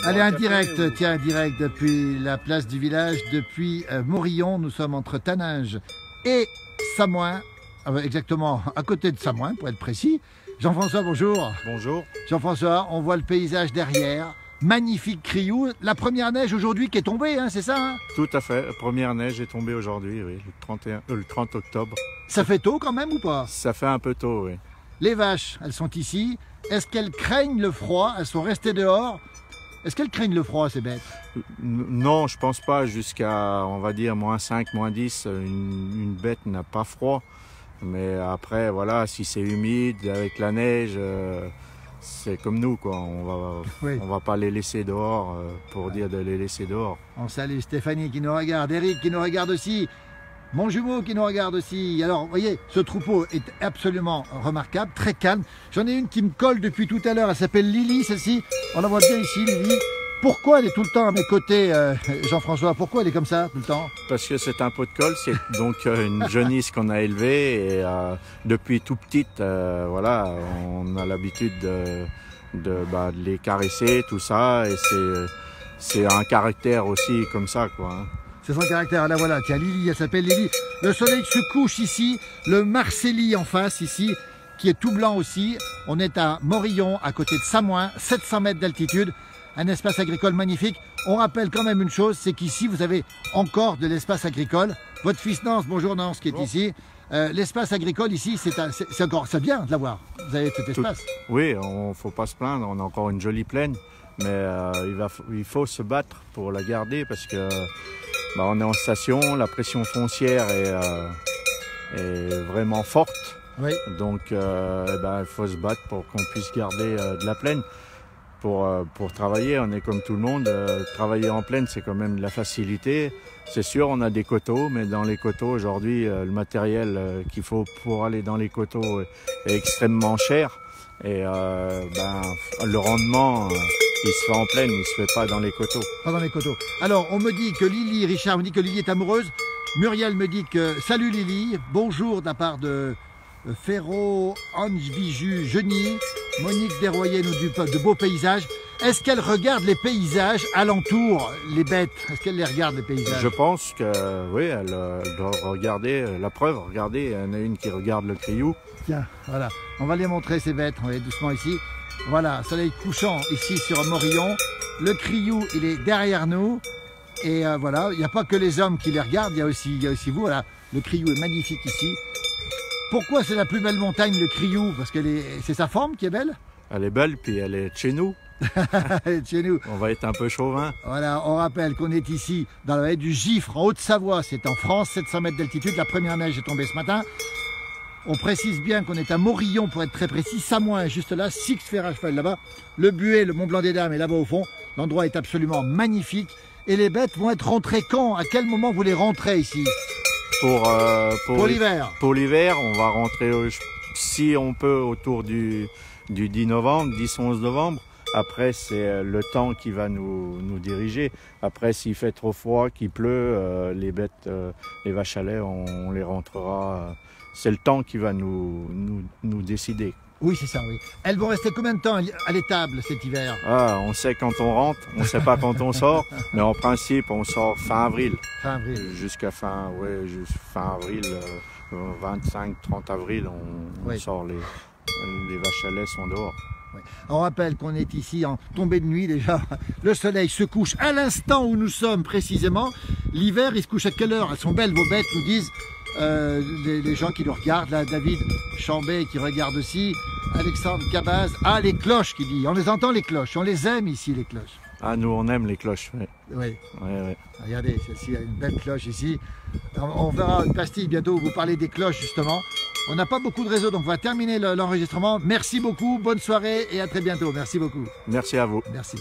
Allez, un direct, tiens, un direct depuis la place du village, depuis Morillon. Nous sommes entre Taninges et Samoin, exactement à côté de Samoin pour être précis. Jean-François, bonjour. Bonjour. Jean-François, on voit le paysage derrière. Magnifique Criou. La première neige aujourd'hui qui est tombée, hein, c'est ça hein? Tout à fait. La première neige est tombée aujourd'hui, oui, le 30 octobre. Ça fait tôt quand même ou pas? Ça fait un peu tôt, oui. Les vaches, elles sont ici. Est-ce qu'elles craignent le froid? Elles sont restées dehors. Est-ce qu'elles craignent le froid, ces bêtes? Non, je pense pas. Jusqu'à, on va dire, -5, -10, une bête n'a pas froid. Mais après, voilà, si c'est humide, avec la neige, c'est comme nous, quoi. On va pas les laisser dehors pour dire de les laisser dehors. On salue Stéphanie qui nous regarde, Eric qui nous regarde aussi, mon jumeau qui nous regarde aussi. Alors, vous voyez, ce troupeau est absolument remarquable, très calme. J'en ai une qui me colle depuis tout à l'heure, elle s'appelle Lily, celle-ci. On la voit bien ici, Lily. Pourquoi elle est tout le temps à mes côtés, Jean-François? Pourquoi elle est comme ça, tout le temps? Parce que c'est un pot de colle, c'est donc une jeunisse qu'on a élevée et depuis tout petite, voilà, on a l'habitude de les caresser, tout ça, et c'est un caractère aussi comme ça, quoi. Hein. C'est son caractère, là voilà, tiens, Lily, elle s'appelle Lily. Le soleil se couche ici, le Marcélie en face, ici, qui est tout blanc aussi. On est à Morillon, à côté de Samoin, 700 mètres d'altitude. Un espace agricole magnifique. On rappelle quand même une chose, c'est qu'ici, vous avez encore de l'espace agricole. Votre fils Nance, bonjour Nance, qui est ici. L'espace agricole ici, c'est bien de l'avoir. Vous avez cet espace. Oui, on ne faut pas se plaindre, on a encore une jolie plaine. Mais il faut se battre pour la garder parce que on est en station, la pression foncière est vraiment forte. Oui. Donc il faut se battre pour qu'on puisse garder de la plaine. Pour travailler, on est comme tout le monde. Travailler en plaine, c'est quand même de la facilité. C'est sûr, on a des coteaux, mais dans les coteaux, aujourd'hui, le matériel qu'il faut pour aller dans les coteaux est extrêmement cher. Et le rendement, il se fait en plaine, il se fait pas dans les coteaux. Pas dans les coteaux. Alors, on me dit que Lily, Richard me dit que Lily est amoureuse. Muriel me dit que salut Lily, bonjour de la part de Ferro, Ange Viju, Genie. Monique Desroyers nous dit de beaux paysages. Est-ce qu'elle regarde les paysages alentour, les bêtes? Est-ce qu'elle les regarde, les paysages? Je pense que oui, elle doit regarder. La preuve, regardez, il y en a une qui regarde le Criou. Tiens, voilà, on va les montrer ces bêtes, on va aller doucement ici. Voilà, soleil couchant ici sur Morillon. Le Criou, il est derrière nous. Et voilà, il n'y a pas que les hommes qui les regardent, il y a aussi vous. Voilà, le Criou est magnifique ici. Pourquoi c'est la plus belle montagne, le Criou? Parce que c'est sa forme qui est belle? Elle est belle, puis elle est de chez nous. Elle est de chez nous. On va être un peu chauvin. Voilà, on rappelle qu'on est ici dans la vallée du Gifre, en Haute-Savoie. C'est en France, 700 mètres d'altitude. La première neige est tombée ce matin. On précise bien qu'on est à Morillon, pour être très précis. Samoin est juste là, Six fer à cheval là-bas. Le Buet, le Mont Blanc des Dames est là-bas au fond. L'endroit est absolument magnifique. Et les bêtes vont être rentrées quand? À quel moment vous les rentrez ici? Pour l'hiver. Pour l'hiver, on va rentrer, si on peut, autour du 10 novembre, 10-11 novembre. Après, c'est le temps qui va nous diriger. Après, s'il fait trop froid, qu'il pleut, les bêtes, les vaches à lait, on les rentrera. C'est le temps qui va nous décider. Oui, c'est ça, oui. Elles vont rester combien de temps à l'étable cet hiver? On sait quand on rentre, on ne sait pas quand on sort, mais en principe, on sort fin avril. Fin avril. Jusqu'à fin avril, 25-30 avril, on sort, les vaches à lait sont dehors. Oui. On rappelle qu'on est ici en tombée de nuit déjà. Le soleil se couche à l'instant où nous sommes précisément. L'hiver, il se couche à quelle heure? Elles sont belles, vos bêtes, nous disent les gens qui nous regardent. Là, David Chambet qui regarde aussi. Alexandre Cabaz. Ah, les cloches qui dit. On les entend, les cloches. On les aime ici, les cloches. Ah, nous, on aime les cloches, oui. Oui. Oui. Regardez, celle-ci a une belle cloche ici. On verra une pastille bientôt où vous parlez des cloches, justement. On n'a pas beaucoup de réseau, donc on va terminer l'enregistrement. Merci beaucoup, bonne soirée et à très bientôt. Merci beaucoup. Merci à vous. Merci.